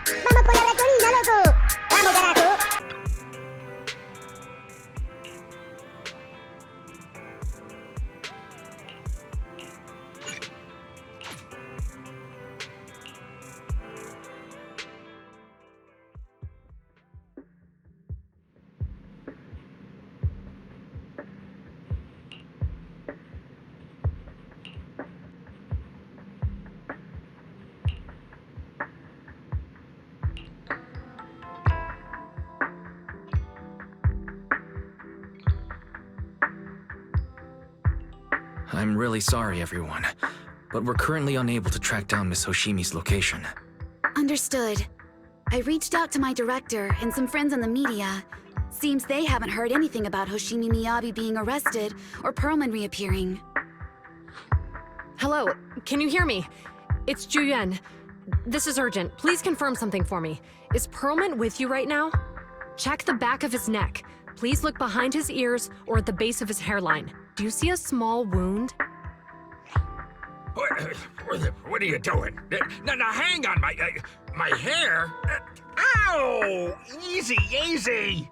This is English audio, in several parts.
¡Vamos por la ratonina, loco! ¡Vamos, carajo! I'm really sorry, everyone, but we're currently unable to track down Miss Hoshimi's location. Understood. I reached out to my director and some friends in the media. Seems they haven't heard anything about Hoshimi Miyabi being arrested or Perlman reappearing. Hello, can you hear me? It's Juyuan. This is urgent. Please confirm something for me. Is Perlman with you right now? Check the back of his neck. Please look behind his ears or at the base of his hairline. Do you see a small wound? What are you doing? Now, hang on, my hair? Ow! Easy, easy!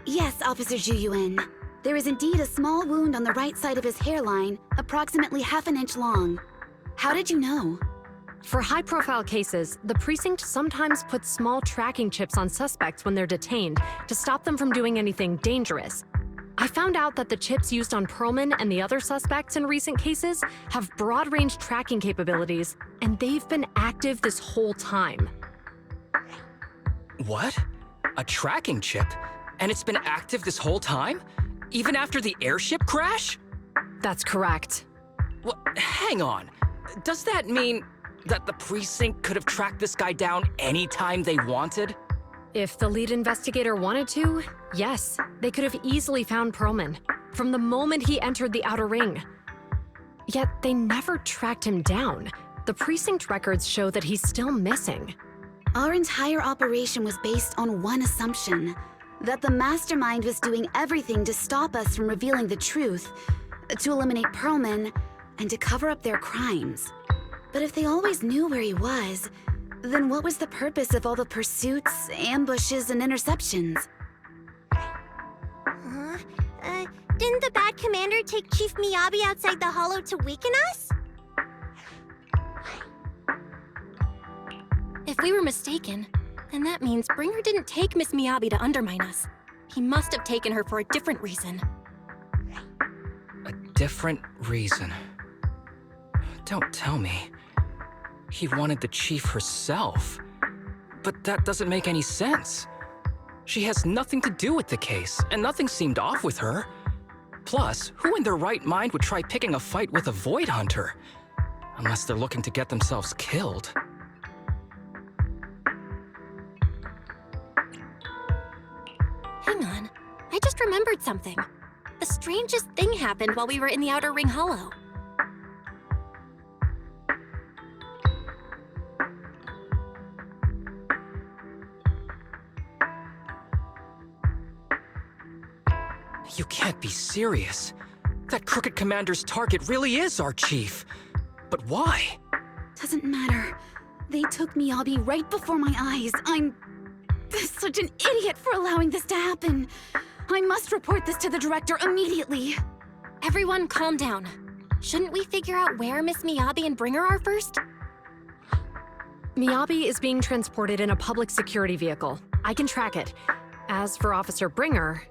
Yes, Officer Juyuan. There is indeed a small wound on the right side of his hairline, approximately half an inch long. How did you know? For high-profile cases, the precinct sometimes puts small tracking chips on suspects when they're detained to stop them from doing anything dangerous. I found out that the chips used on Perlman and the other suspects in recent cases have broad-range tracking capabilities, and they've been active this whole time. What? A tracking chip? And it's been active this whole time? Even after the airship crash? That's correct. What? Hang on. Does that mean that the precinct could have tracked this guy down anytime they wanted? If the lead investigator wanted to, yes, they could have easily found Perlman from the moment he entered the outer ring. Yet they never tracked him down. The precinct records show that he's still missing. Our entire operation was based on one assumption, that the mastermind was doing everything to stop us from revealing the truth, to eliminate Perlman, and to cover up their crimes. But if they always knew where he was, then what was the purpose of all the pursuits, ambushes, and interceptions? Didn't the bad commander take Chief Miyabi outside the hollow to weaken us? If we were mistaken, then that means Bringer didn't take Miss Miyabi to undermine us. He must have taken her for a different reason. A different reason? Don't tell me. He wanted the chief herself. But that doesn't make any sense. She has nothing to do with the case, and nothing seemed off with her. Plus, who in their right mind would try picking a fight with a Void Hunter? Unless they're looking to get themselves killed. Hang on, I just remembered something. The strangest thing happened while we were in the Outer Ring Hollow. You can't be serious. That crooked commander's target really is our chief. But why? Doesn't matter. They took Miyabi right before my eyes. I'm such an idiot for allowing this to happen. I must report this to the director immediately. Everyone calm down. Shouldn't we figure out where Miss Miyabi and Bringer are first? Miyabi is being transported in a public security vehicle. I can track it. As for Officer Bringer...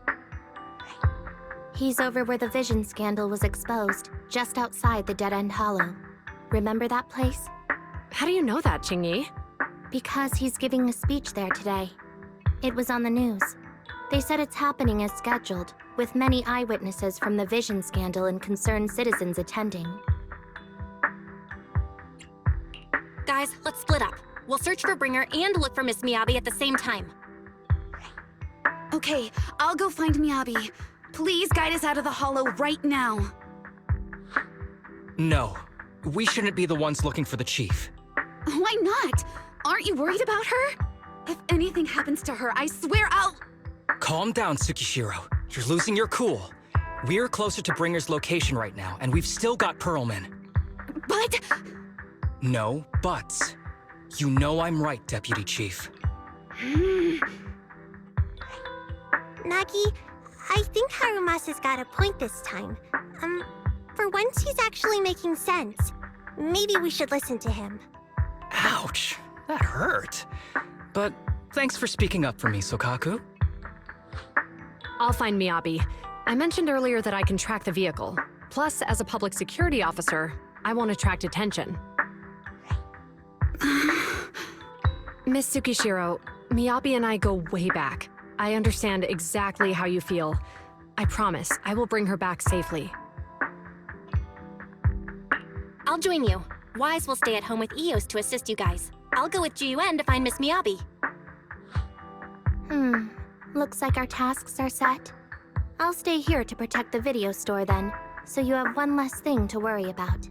He's over where the vision scandal was exposed, just outside the Dead End Hollow. Remember that place? How do you know that, Qingyi? Because he's giving a speech there today. It was on the news. They said it's happening as scheduled, with many eyewitnesses from the vision scandal and concerned citizens attending. Guys, let's split up. We'll search for Bringer and look for Miss Miyabi at the same time. Okay, I'll go find Miyabi. Please guide us out of the hollow right now. No. We shouldn't be the ones looking for the chief. Why not? Aren't you worried about her? If anything happens to her, I swear I'll... Calm down, Tsukishiro. You're losing your cool. We're closer to Bringer's location right now, and we've still got Perlman. But... No buts. You know I'm right, Deputy Chief. Nagi, I think Harumasa's got a point this time. For once he's actually making sense. Maybe we should listen to him. Ouch, that hurt. But thanks for speaking up for me, Sokaku. I'll find Miyabi. I mentioned earlier that I can track the vehicle. Plus, as a public security officer, I won't attract attention. Miss Tsukishiro, Miyabi and I go way back. I understand exactly how you feel. I promise, I will bring her back safely. I'll join you. Wise will stay at home with Eos to assist you guys. I'll go with Jiyuen to find Miss Miyabi. Looks like our tasks are set. I'll stay here to protect the video store then, so you have one less thing to worry about.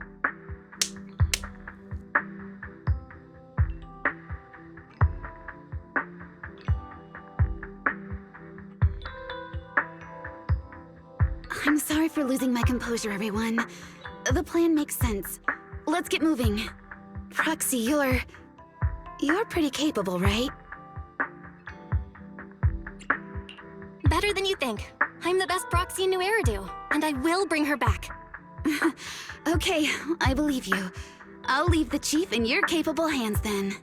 I'm sorry for losing my composure, everyone. The plan makes sense. Let's get moving. Proxy, you're pretty capable, right? Better than you think. I'm the best proxy in New Eridu, and I will bring her back. Okay, I believe you. I'll leave the chief in your capable hands then.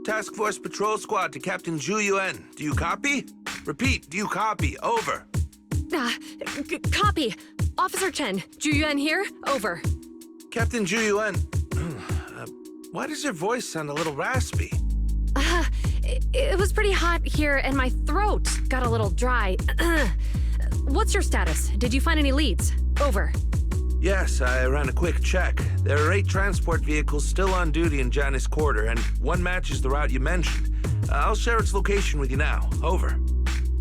Task Force Patrol Squad to Captain Zhu Yuan. Do you copy? Repeat, do you copy? Over. Copy. Officer Chen, Jiyuen here, over. Captain Zhu Yuan, why does your voice sound a little raspy? It was pretty hot here and my throat got a little dry. What's your status? Did you find any leads? Over. Yes, I ran a quick check. There are 8 transport vehicles still on duty in Janus Quarter, and one matches the route you mentioned. I'll share its location with you now. Over.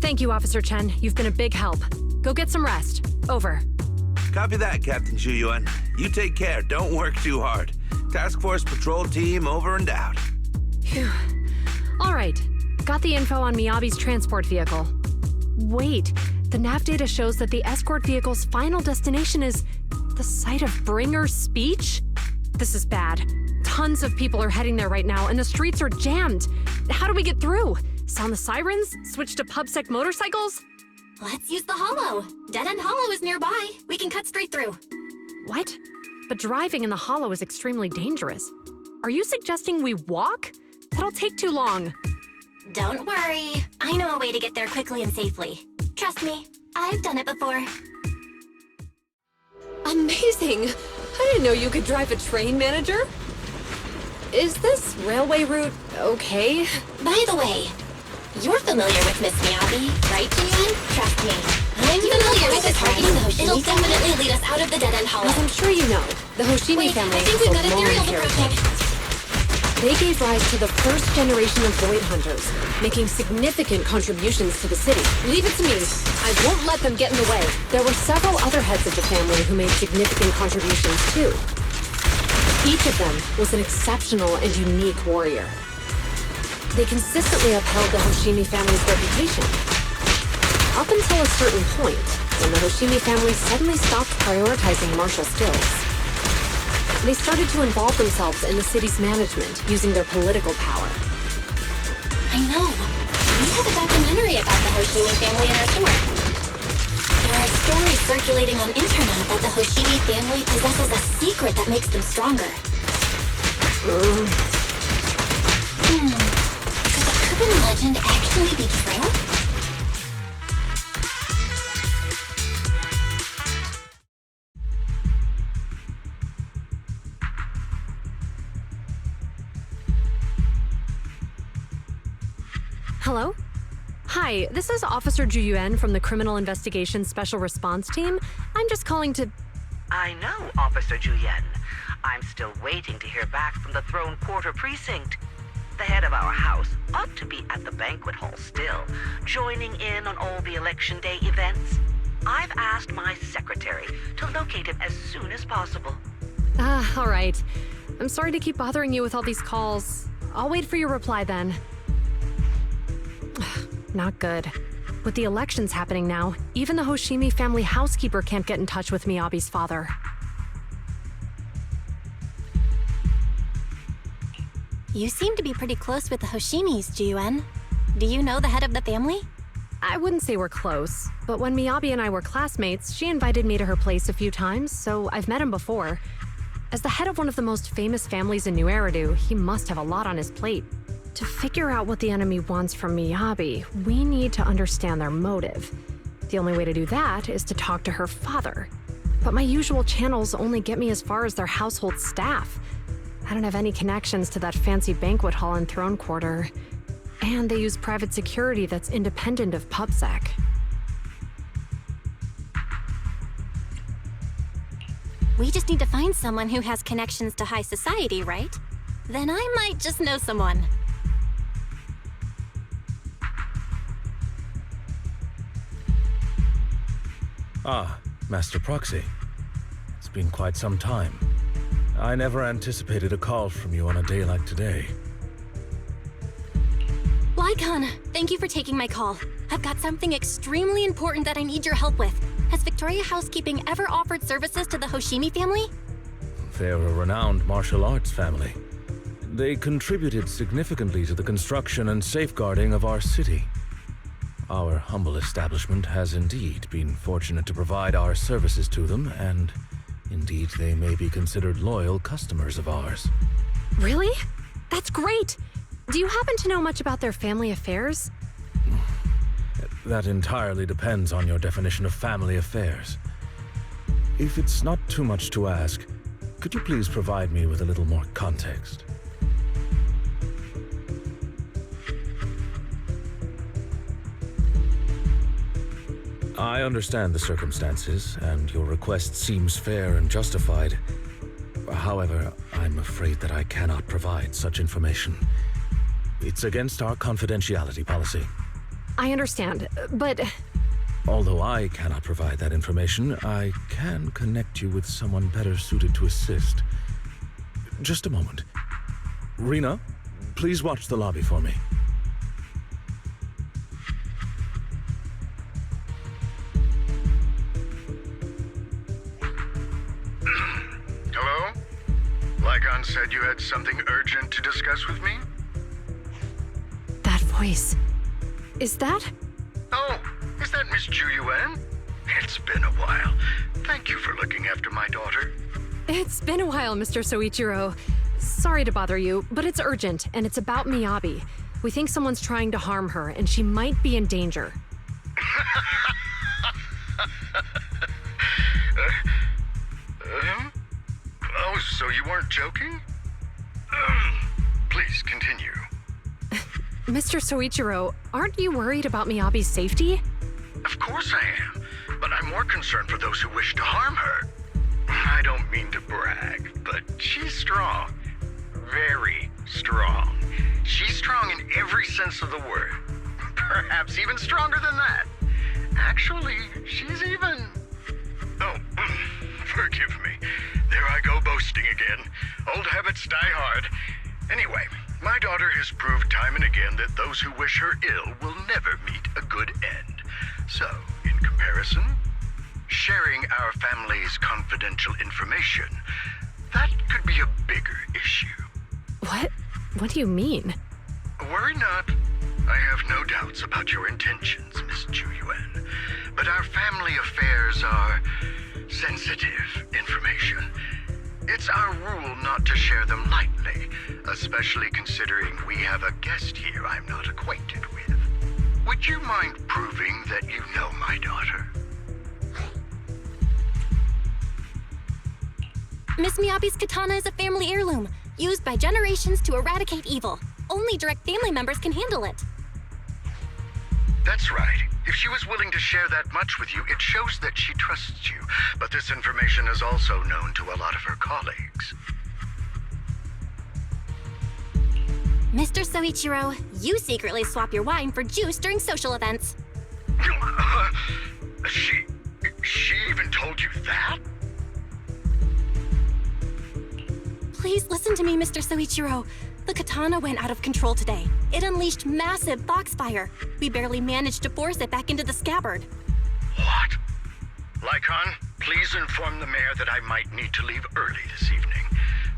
Thank you, Officer Chen. You've been a big help. Go get some rest. Over. Copy that, Captain Zhu Yuan. You take care. Don't work too hard. Task Force Patrol Team over and out. Phew. All right. Got the info on Miyabi's transport vehicle. Wait. The nav data shows that the escort vehicle's final destination is the site of Bringer's speech? This is bad. Tons of people are heading there right now, and the streets are jammed. How do we get through? Sound the sirens? Switch to pubsec motorcycles? Let's use the hollow. Dead End Hollow is nearby. We can cut straight through. What? But driving in the hollow is extremely dangerous. Are you suggesting we walk? That'll take too long. Don't worry. I know a way to get there quickly and safely. Trust me, I've done it before. Amazing! I didn't know you could drive a train, manager. Is this railway route okay? By the way, you're familiar with Miss Miyabi, right, Julian? Trust me. I'm familiar with this targeting the Hoshimi. It'll definitely lead us out of the dead-end hollow. As I'm sure you know, the Hoshimi Wait, family I think is we've a got a theory long on the heritage. project. They gave rise to the first generation of Void Hunters, making significant contributions to the city. Leave it to me. I won't let them get in the way. There were several other heads of the family who made significant contributions too. Each of them was an exceptional and unique warrior. They consistently upheld the Hoshimi family's reputation. Up until a certain point, when the Hoshimi family suddenly stopped prioritizing martial skills. They started to involve themselves in the city's management, using their political power. I know. We have a documentary about the Hoshimi family in our tour. There are stories circulating on internet that the Hoshimi family possesses a secret that makes them stronger. Could the urban legend actually be true? Hello? Hi, this is Officer Ju Yuan from the Criminal Investigations Special Response Team. I'm just calling to... I know, Officer Ju Yuan. I'm still waiting to hear back from the Throne Quarter Precinct. The head of our house ought to be at the banquet hall still, joining in on all the Election Day events. I've asked my secretary to locate him as soon as possible. all right. I'm sorry to keep bothering you with all these calls. I'll wait for your reply then. Not good. With the elections happening now, even the Hoshimi family housekeeper can't get in touch with Miyabi's father. You seem to be pretty close with the Hoshimis, Ji-Yuan. Do you know the head of the family? I wouldn't say we're close, but when Miyabi and I were classmates, she invited me to her place a few times, so I've met him before. As the head of one of the most famous families in New Eridu, he must have a lot on his plate. To figure out what the enemy wants from Miyabi, we need to understand their motive. The only way to do that is to talk to her father. But my usual channels only get me as far as their household staff. I don't have any connections to that fancy banquet hall and throne quarter. And they use private security that's independent of PubSec. We just need to find someone who has connections to high society, right? Then I might just know someone. Ah, Master Proxy. It's been quite some time. I never anticipated a call from you on a day like today. Lycon, thank you for taking my call. I've got something extremely important that I need your help with. Has Victoria Housekeeping ever offered services to the Hoshimi family? They're a renowned martial arts family. They contributed significantly to the construction and safeguarding of our city. Our humble establishment has indeed been fortunate to provide our services to them, and indeed they may be considered loyal customers of ours. Really? That's great! Do you happen to know much about their family affairs? That entirely depends on your definition of family affairs. If it's not too much to ask, could you please provide me with a little more context? I understand the circumstances, and your request seems fair and justified. However, I'm afraid that I cannot provide such information. It's against our confidentiality policy. I understand, but... Although I cannot provide that information, I can connect you with someone better suited to assist. Just a moment. Rena, please watch the lobby for me. Hello? Lycon said you had something urgent to discuss with me? That voice... Is that? Oh, is that Miss Ju Yuan? It's been a while. Thank you for looking after my daughter. It's been a while, Mr. Soichiro. Sorry to bother you, but it's urgent, and it's about Miyabi. We think someone's trying to harm her, and she might be in danger. So you weren't joking? Please continue. Mr. Soichiro, aren't you worried about Miyabi's safety? Of course I am, but I'm more concerned for those who wish to harm her. I don't mean to brag, but she's strong. Very strong. She's strong in every sense of the word. Perhaps even stronger than that. Actually, she's even... Oh, forgive me. There I go boasting again. Old habits die hard. Anyway, my daughter has proved time and again that those who wish her ill will never meet a good end. So, in comparison, sharing our family's confidential information, that could be a bigger issue. What? What do you mean? Worry not. I have no doubts about your intentions, Miss Ju-Yuan. But our family affairs are sensitive information. It's our rule not to share them lightly, especially considering we have a guest here I'm not acquainted with. Would you mind proving that you know my daughter? Miss Miyabi's katana is a family heirloom, used by generations to eradicate evil. Only direct family members can handle it. That's right. If she was willing to share that much with you, it shows that she trusts you. But this information is also known to a lot of her colleagues. Mr. Soichiro, you secretly swap your wine for juice during social events. She even told you that? Please listen to me, Mr. Soichiro. The katana went out of control today. It unleashed massive foxfire. We barely managed to force it back into the scabbard. What? Lycon, please inform the mayor that I might need to leave early this evening.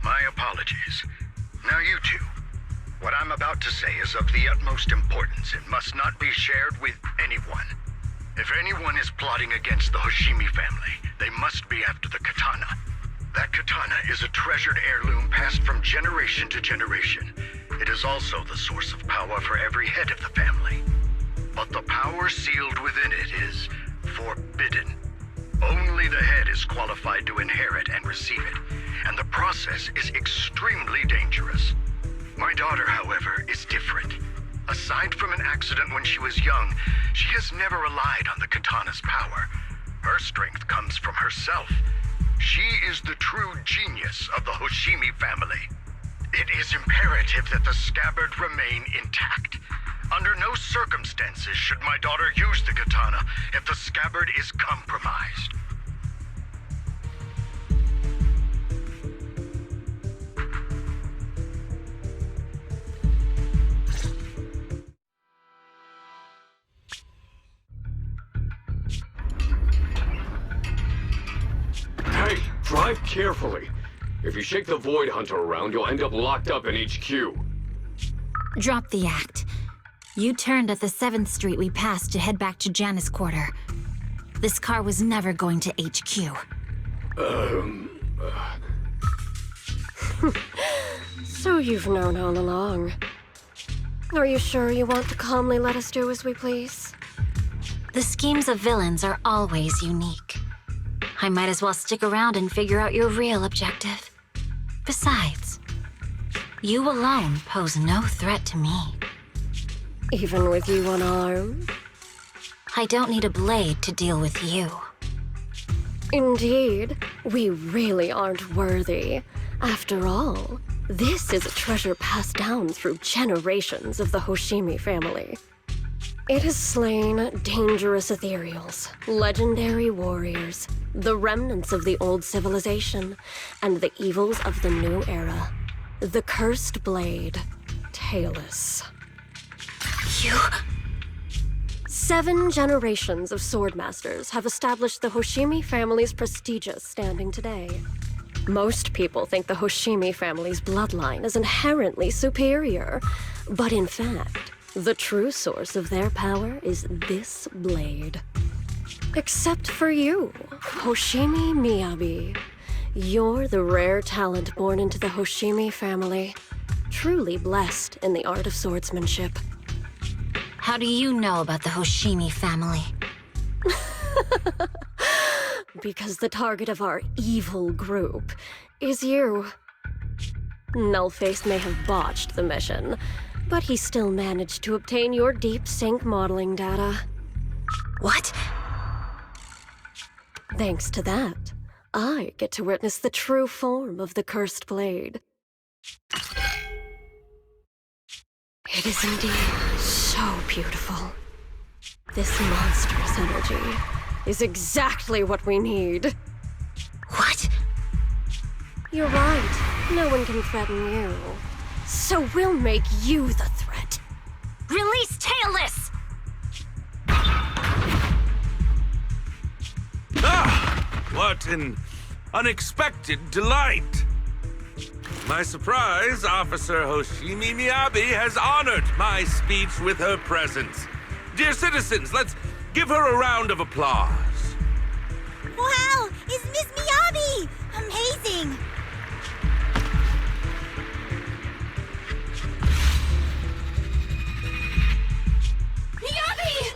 My apologies. Now you two. What I'm about to say is of the utmost importance and must not be shared with anyone. If anyone is plotting against the Hoshimi family, they must be after the katana. That katana is a treasured heirloom passed from generation to generation. It is also the source of power for every head of the family. But the power sealed within it is forbidden. Only the head is qualified to inherit and receive it, and the process is extremely dangerous. My daughter, however, is different. Aside from an accident when she was young, she has never relied on the katana's power. Her strength comes from herself. She is the true genius of the Hoshimi family. It is imperative that the scabbard remain intact. Under no circumstances should my daughter use the katana if the scabbard is compromised. Hey, drive carefully. If you shake the Void Hunter around, you'll end up locked up in HQ. Drop the act. You turned at the 7th Street we passed to head back to Janus Quarter. This car was never going to HQ. So you've known all along. Are you sure you want to calmly let us do as we please? The schemes of villains are always unique. I might as well stick around and figure out your real objective. Besides, you alone pose no threat to me. Even with you unarmed? I don't need a blade to deal with you. Indeed, we really aren't worthy. After all, this is a treasure passed down through generations of the Hoshimi family. It has slain dangerous ethereals, legendary warriors, the remnants of the old civilization, and the evils of the new era. The cursed blade, Talus. You... 7 generations of swordmasters have established the Hoshimi family's prestigious standing today. Most people think the Hoshimi family's bloodline is inherently superior, but in fact, the true source of their power is this blade. Except for you, Hoshimi Miyabi. You're the rare talent born into the Hoshimi family, truly blessed in the art of swordsmanship. How do you know about the Hoshimi family? Because the target of our evil group is you. Nullface may have botched the mission, but he still managed to obtain your deep sync modeling data. What? Thanks to that, I get to witness the true form of the cursed blade. It is indeed so beautiful. This monstrous energy is exactly what we need. What? You're right. No one can threaten you. So we'll make you the threat. Release Tailless! Ah! What an unexpected delight! My surprise, Officer Hoshimi Miyabi has honored my speech with her presence. Dear citizens, let's give her a round of applause. Wow! It's Miss Miyabi! Amazing! Miyabi!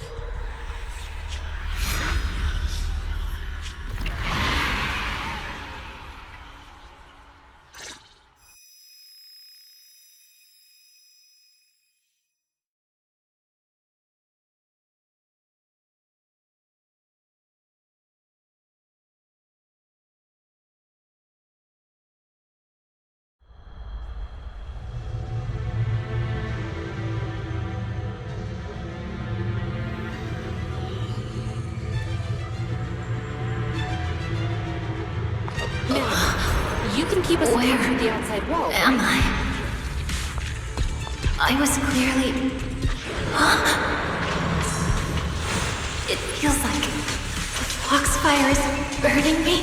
You can keep us away from the outside wall. Am I? I was clearly... It feels like the foxfire is burning me.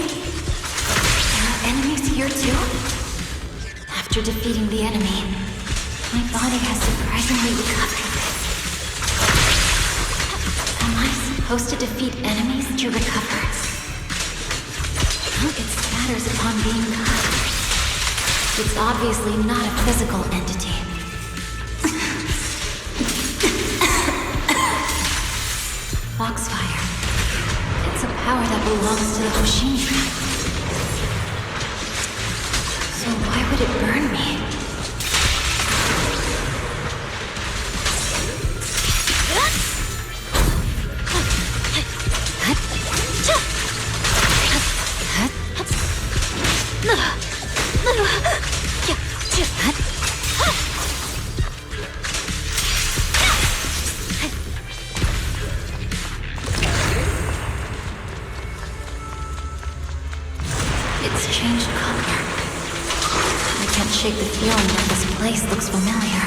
There are enemies here too? After defeating the enemy, my body has surprisingly recovered. Am I supposed to defeat enemies to recover? It scatters upon being cut. It's obviously not a physical entity. Foxfire. It's a power that belongs to the Hoshimi. So why would it burn me? It's changed color. I can't shake the feeling that this place looks familiar.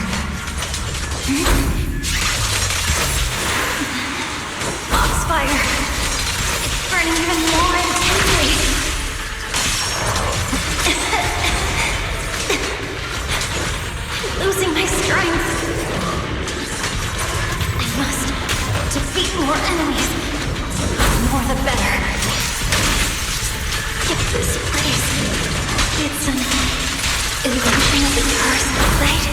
Foxfire! It's burning even more intensely! Losing my strength. I must defeat more enemies. The more the better. This place. It's an illusion of the cursed blade.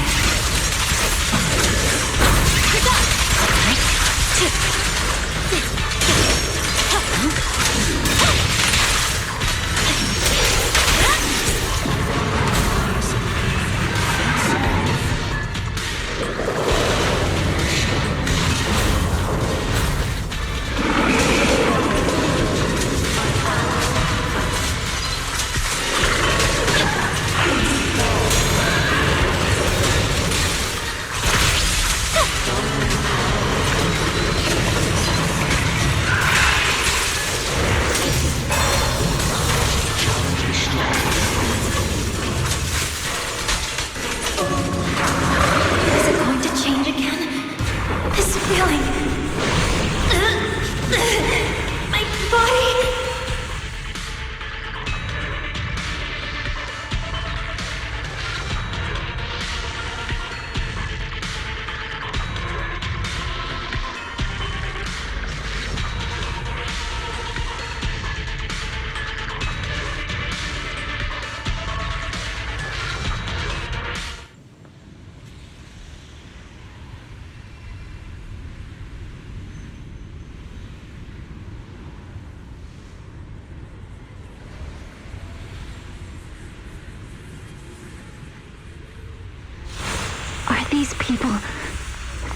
fellow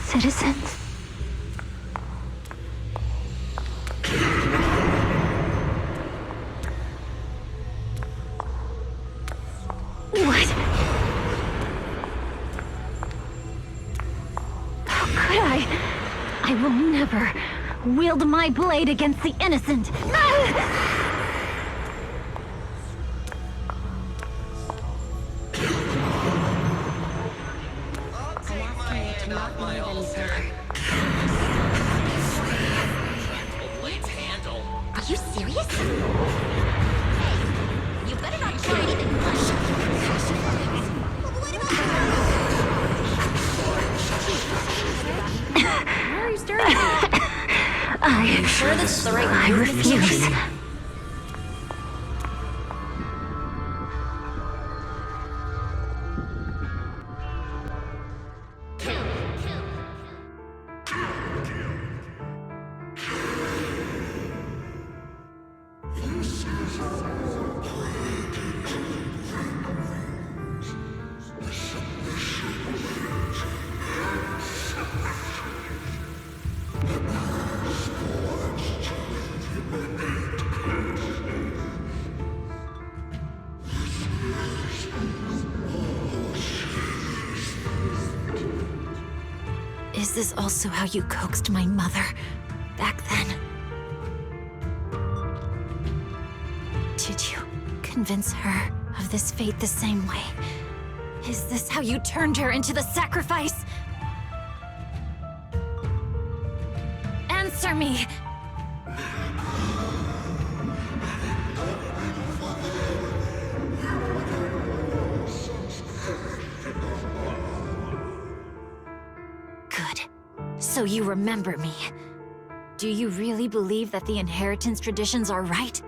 citizens. What? How could I? I will never wield my blade against the innocent. Are you serious? Hey, you better not try anything much. Why are you staring at me? Are you sure this is the right I refuse. Is this also how you coaxed my mother back then? Did you convince her of this fate the same way? Is this how you turned her into the sacrifice? Answer me! So you remember me. Do you really believe that the inheritance traditions are right?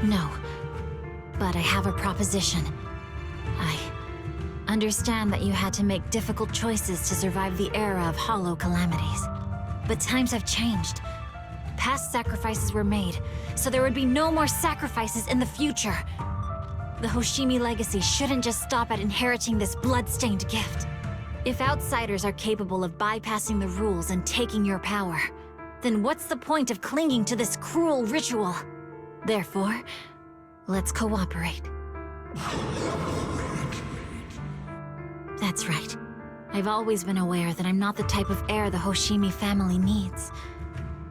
No, but I have a proposition. I understand that you had to make difficult choices to survive the era of hollow calamities. But times have changed. Past sacrifices were made, so there would be no more sacrifices in the future. The Hoshimi legacy shouldn't just stop at inheriting this blood-stained gift. If outsiders are capable of bypassing the rules and taking your power, then what's the point of clinging to this cruel ritual? Therefore, let's cooperate. That's right. I've always been aware that I'm not the type of heir the Hoshimi family needs.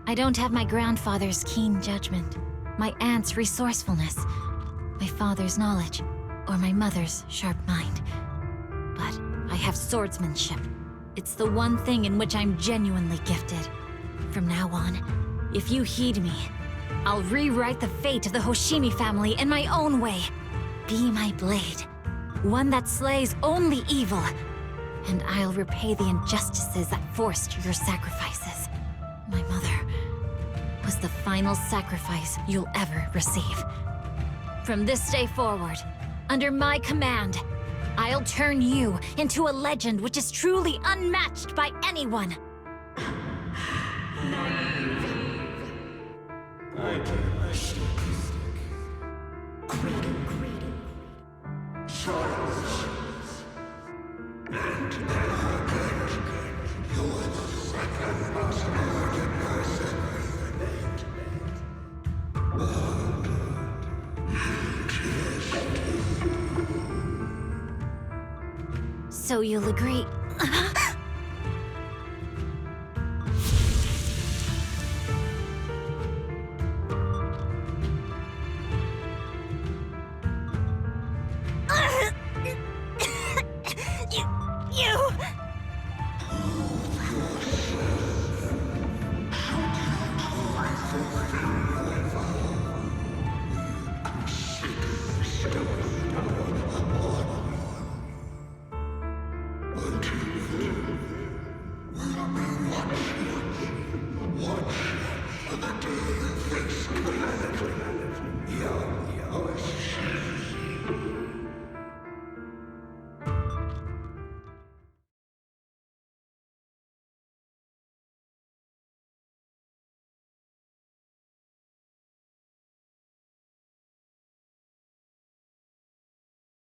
I don't have my grandfather's keen judgment, my aunt's resourcefulness, my father's knowledge, or my mother's sharp mind. But I have swordsmanship. It's the one thing in which I'm genuinely gifted. From now on, if you heed me, I'll rewrite the fate of the Hoshimi family in my own way. Be my blade, one that slays only evil, and I'll repay the injustices that forced your sacrifices. My mother was the final sacrifice you'll ever receive. From this day forward, under my command, I'll turn you into a legend which is truly unmatched by anyone. So you'll agree?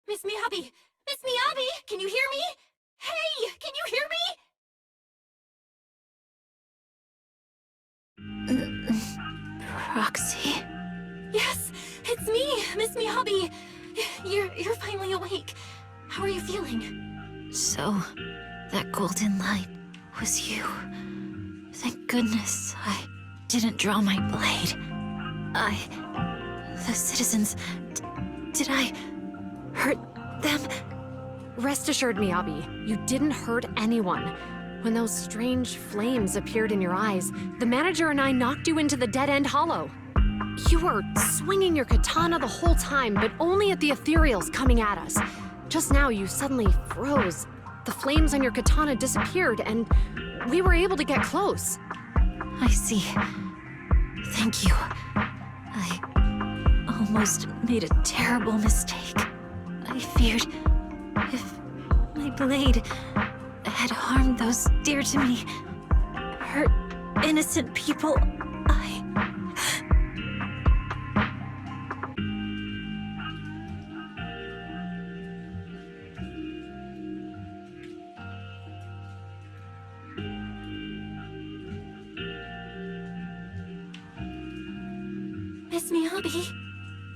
Miss Miyabi! Miss Miyabi! Can you hear me? Hey! Can you hear me? Proxy? Yes, it's me, Miss Miyabi. You're finally awake. How are you feeling? So, that golden light was you. Thank goodness I didn't draw my blade. The citizens... did I hurt them? Rest assured, Miyabi, you didn't hurt anyone. When those strange flames appeared in your eyes, the manager and I knocked you into the dead-end hollow. You were swinging your katana the whole time, but only at the ethereals coming at us. Just now, you suddenly froze. The flames on your katana disappeared, and we were able to get close. I see. Thank you. I almost made a terrible mistake. I feared if my blade had harmed those dear to me, hurt innocent people, Miss Miyabi?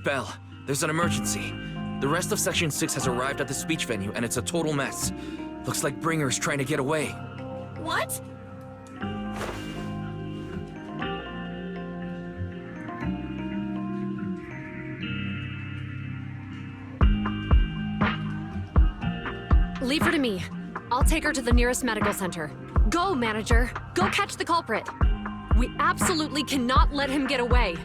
Belle, there's an emergency. The rest of Section 6 has arrived at the speech venue, and it's a total mess. Looks like Bringer's trying to get away. What? Leave her to me. I'll take her to the nearest medical center. Go, manager. Go catch the culprit. We absolutely cannot let him get away.